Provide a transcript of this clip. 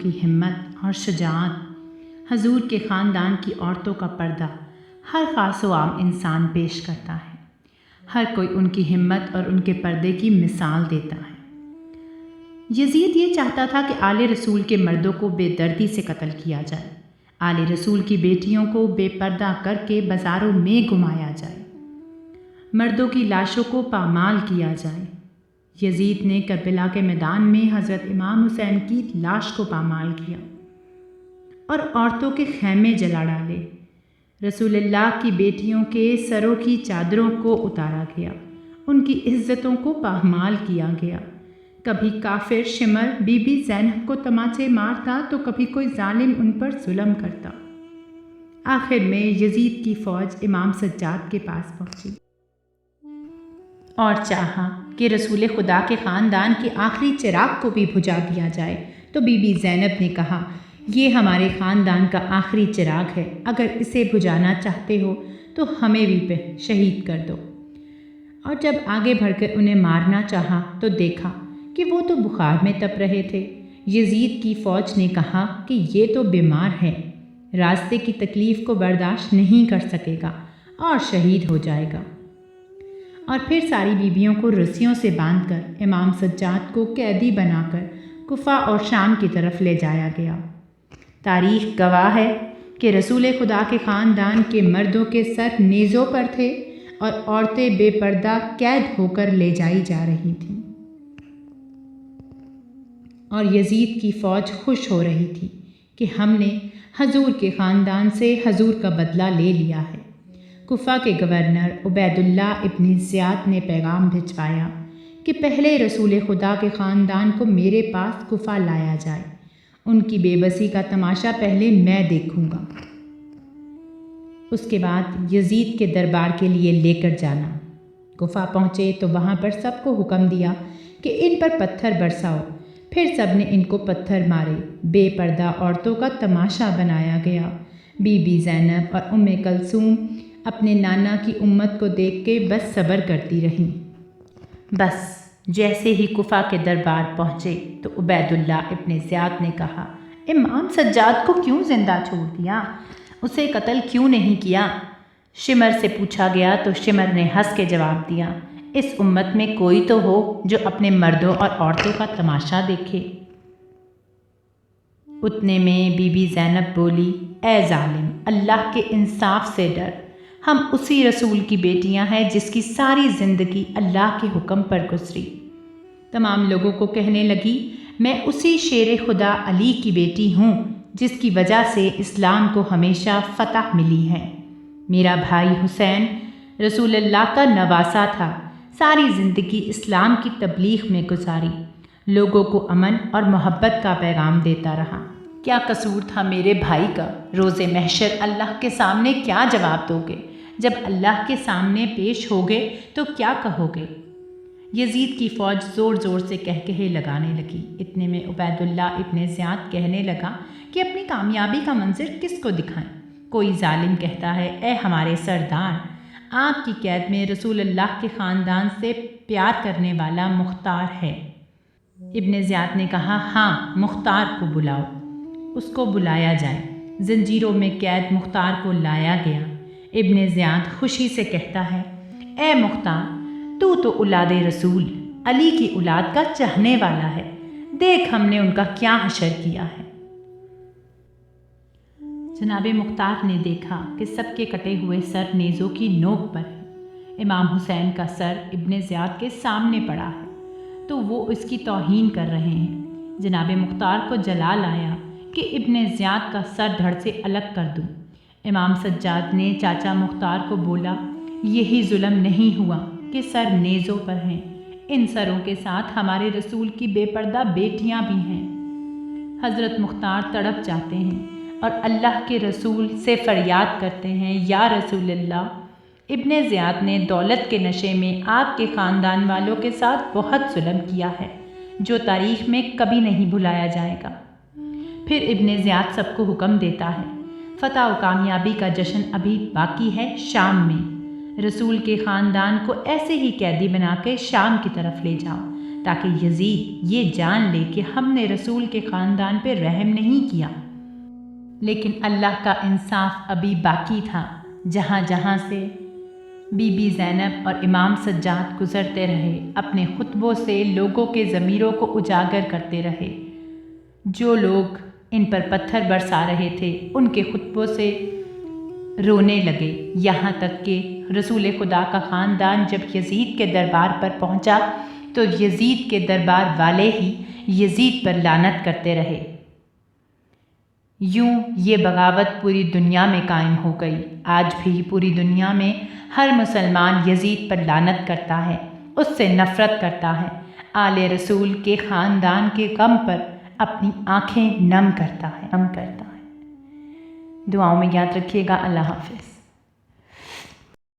کی ہمت اور شجاعت، حضور کے خاندان کی عورتوں کا پردہ ہر خاص و عام انسان پیش کرتا ہے۔ ہر کوئی ان کی ہمت اور ان کے پردے کی مثال دیتا ہے۔ یزید یہ چاہتا تھا کہ آل رسول کے مردوں کو بے دردی سے قتل کیا جائے، آل رسول کی بیٹیوں کو بے پردہ کر کے بازاروں میں گھمایا جائے، مردوں کی لاشوں کو پامال کیا جائے۔ یزید نے کربلا کے میدان میں حضرت امام حسین کی لاش کو پامال کیا اور عورتوں کے خیمے جلا ڈالے۔ رسول اللہ کی بیٹیوں کے سروں کی چادروں کو اتارا گیا، ان کی عزتوں کو پامال کیا گیا۔ کبھی کافر شمر بی بی زینب کو تماچے مارتا تو کبھی کوئی ظالم ان پر ظلم کرتا۔ آخر میں یزید کی فوج امام سجاد کے پاس پہنچی اور چاہا کہ رسول خدا کے خاندان کے آخری چراغ کو بھی بجھا دیا جائے، تو بی بی زینب نے کہا، یہ ہمارے خاندان کا آخری چراغ ہے، اگر اسے بجھانا چاہتے ہو تو ہمیں بھی شہید کر دو۔ اور جب آگے بڑھ کر انہیں مارنا چاہا تو دیکھا کہ وہ تو بخار میں تپ رہے تھے۔ یزید کی فوج نے کہا کہ یہ تو بیمار ہے، راستے کی تکلیف کو برداشت نہیں کر سکے گا اور شہید ہو جائے گا۔ اور پھر ساری بیویوں کو رسیوں سے باندھ کر امام سجاد کو قیدی بنا کر کوفہ اور شام کی طرف لے جایا گیا۔ تاریخ گواہ ہے کہ رسول خدا کے خاندان کے مردوں کے سر نیزوں پر تھے اور عورتیں بے پردہ قید ہو کر لے جائی جا رہی تھیں، اور یزید کی فوج خوش ہو رہی تھی کہ ہم نے حضور کے خاندان سے حضور کا بدلہ لے لیا ہے۔ کوفہ کے گورنر عبید اللہ ابن زیاد نے پیغام بھجوایا کہ پہلے رسول خدا کے خاندان کو میرے پاس کوفہ لایا جائے، ان کی بے بسی کا تماشا پہلے میں دیکھوں گا، اس کے بعد یزید کے دربار کے لیے لے کر جانا۔ کوفہ پہنچے تو وہاں پر سب کو حکم دیا کہ ان پر پتھر برساؤ۔ پھر سب نے ان کو پتھر مارے، بے پردہ عورتوں کا تماشا بنایا گیا۔ بی بی زینب اور ام کلثوم اپنے نانا کی امت کو دیکھ کے بس صبر کرتی رہیں۔ بس جیسے ہی کوفہ کے دربار پہنچے تو عبید اللہ ابن زیاد نے کہا، امام سجاد کو کیوں زندہ چھوڑ دیا؟ اسے قتل کیوں نہیں کیا؟ شمر سے پوچھا گیا تو شمر نے ہنس کے جواب دیا، اس امت میں کوئی تو ہو جو اپنے مردوں اور عورتوں کا تماشا دیکھے۔ اتنے میں بی بی زینب بولی، اے ظالم، اللہ کے انصاف سے ڈر، ہم اسی رسول کی بیٹیاں ہیں جس کی ساری زندگی اللہ کے حکم پر گزری۔ تمام لوگوں کو کہنے لگی، میں اسی شیر خدا علی کی بیٹی ہوں جس کی وجہ سے اسلام کو ہمیشہ فتح ملی ہے۔ میرا بھائی حسین رسول اللہ کا نواسہ تھا، ساری زندگی اسلام کی تبلیغ میں گزاری، لوگوں کو امن اور محبت کا پیغام دیتا رہا۔ کیا قصور تھا میرے بھائی کا؟ روز محشر اللہ کے سامنے کیا جواب دو گے؟ جب اللہ کے سامنے پیش ہوگے تو کیا کہو گے؟ یزید کی فوج زور زور سے کہکہے لگانے لگی۔ اتنے میں عبید اللہ ابن زیاد کہنے لگا کہ اپنی کامیابی کا منظر کس کو دکھائیں؟ کوئی ظالم کہتا ہے، اے ہمارے سردار، آپ کی قید میں رسول اللہ کے خاندان سے پیار کرنے والا مختار ہے۔ ابن زیاد نے کہا، ہاں، مختار کو بلاؤ۔ اس کو بلایا جائے۔ زنجیروں میں قید مختار کو لایا گیا۔ ابن زیاد خوشی سے کہتا ہے، اے مختار، تو اولاد رسول علی کی اولاد کا چاہنے والا ہے، دیکھ ہم نے ان کا کیا حشر کیا ہے۔ جناب مختار نے دیکھا کہ سب کے کٹے ہوئے سر نیزوں کی نوک پر ہے۔ امام حسین کا سر ابن زیاد کے سامنے پڑا ہے تو وہ اس کی توہین کر رہے ہیں۔ جناب مختار کو جلال آیا کہ ابن زیاد کا سر دھڑ سے الگ کر دوں۔ امام سجاد نے چاچا مختار کو بولا، یہی ظلم نہیں ہوا کہ سر نیزوں پر ہیں؟ ان سروں کے ساتھ ہمارے رسول کی بے پردہ بیٹیاں بھی ہیں۔ حضرت مختار تڑپ جاتے ہیں اور اللہ کے رسول سے فریاد کرتے ہیں، یا رسول اللہ، ابن زیاد نے دولت کے نشے میں آپ کے خاندان والوں کے ساتھ بہت ظلم کیا ہے جو تاریخ میں کبھی نہیں بھلایا جائے گا۔ پھر ابن زیاد سب کو حکم دیتا ہے، فتح و کامیابی کا جشن ابھی باقی ہے شام میں، رسول کے خاندان کو ایسے ہی قیدی بنا کے شام کی طرف لے جاؤ تاکہ یزید یہ جان لے کہ ہم نے رسول کے خاندان پہ رحم نہیں کیا۔ لیکن اللہ کا انصاف ابھی باقی تھا۔ جہاں جہاں سے بی بی زینب اور امام سجاد گزرتے رہے، اپنے خطبوں سے لوگوں کے ضمیروں کو اجاگر کرتے رہے۔ جو لوگ ان پر پتھر برسا رہے تھے ان کے خطبوں سے رونے لگے، یہاں تک کہ رسول خدا کا خاندان جب یزید کے دربار پر پہنچا تو یزید کے دربار والے ہی یزید پر لعنت کرتے رہے۔ یوں یہ بغاوت پوری دنیا میں قائم ہو گئی۔ آج بھی پوری دنیا میں ہر مسلمان یزید پر لعنت کرتا ہے، اس سے نفرت کرتا ہے، آل رسول کے خاندان کے غم پر اپنی آنکھیں نم کرتا ہے۔ دعاؤں میں یاد رکھیے گا۔ اللہ حافظ۔